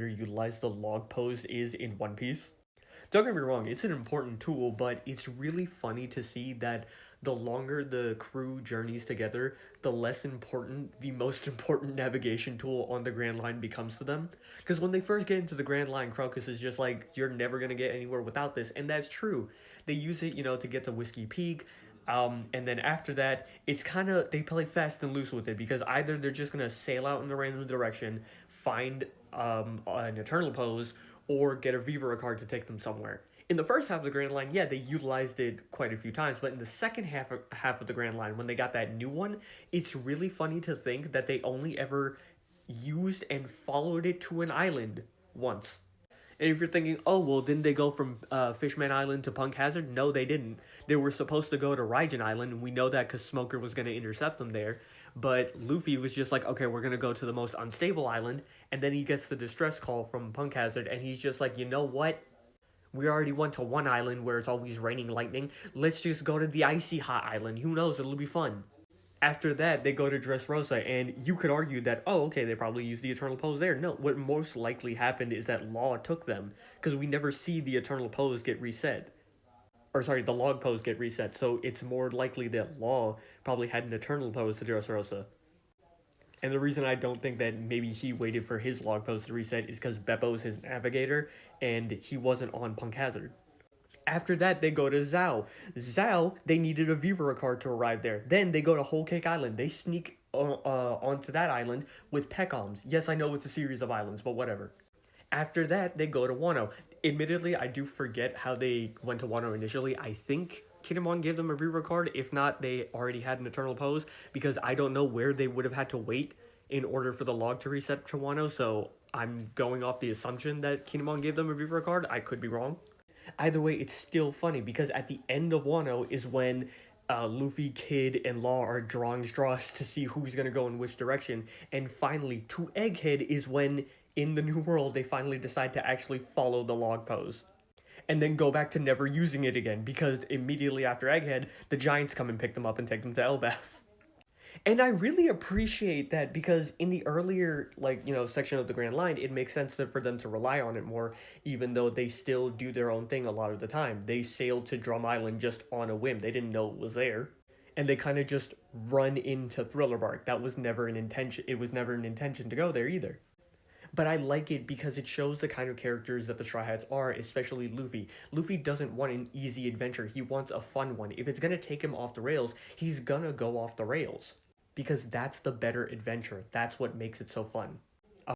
utilize the log pose is in One Piece. Don't get me wrong, it's an important tool, but it's really funny to see that the longer the crew journeys together, the less important the most important navigation tool on the Grand Line becomes to them. Because when they first get into the Grand Line, Crocus is just like, you're never gonna get anywhere without this, and that's true. They use it, to get to Whiskey Peak. And then after that, it's kind of they play fast and loose with it because either they're just gonna sail out in a random direction, find an Eternal Pose, or get a Vivara card to take them somewhere. In the first half of the Grand Line, yeah, they utilized it quite a few times, but in the second half of the Grand Line, when they got that new one, it's really funny to think that they only ever used and followed it to an island once. And if you're thinking, oh, well, didn't they go from Fishman Island to Punk Hazard? No, they didn't. They were supposed to go to Raijin Island, and we know that because Smoker was going to intercept them there. But Luffy was just like, okay, we're going to go to the most unstable island. And then he gets the distress call from Punk Hazard, and he's just like, you know what? We already went to one island where it's always raining lightning. Let's just go to the icy hot island. Who knows? It'll be fun. After that, they go to Dressrosa, and you could argue that, oh, okay, they probably used the Eternal Pose there. No, what most likely happened is that Law took them, because we never see the Eternal Pose get reset. Or, sorry, the Log Pose get reset, so it's more likely that Law probably had an Eternal Pose to Dressrosa. And the reason I don't think that maybe he waited for his Log Pose to reset is because Beppo's his navigator, and he wasn't on Punk Hazard. After that, they go to Zao. Zao, they needed a Vivara card to arrive there. Then they go to Whole Cake Island. They sneak onto that island with Pecoms. Yes, I know it's a series of islands, but whatever. After that, they go to Wano. Admittedly, I do forget how they went to Wano initially. I think Kinemon gave them a Vivara card. If not, they already had an Eternal Pose, because I don't know where they would have had to wait in order for the log to reset to Wano, so I'm going off the assumption that Kinemon gave them a Vivara card. I could be wrong. Either way, it's still funny because at the end of Wano is when Luffy, Kid, and Law are drawing straws to see who's going to go in which direction. And finally, to Egghead is when, in the New World, they finally decide to actually follow the log pose. And then go back to never using it again because immediately after Egghead, the Giants come and pick them up and take them to Elbaf. And I really appreciate that because in the earlier, section of the Grand Line, it makes sense for them to rely on it more, even though they still do their own thing a lot of the time. They sailed to Drum Island just on a whim. They didn't know it was there. And they kind of just run into Thriller Bark. That was never an intention. It was never an intention to go there either. But I like it because it shows the kind of characters that the Straw Hats are, especially Luffy. Luffy doesn't want an easy adventure. He wants a fun one. If it's going to take him off the rails, he's going to go off the rails. Because that's the better adventure. That's what makes it so fun.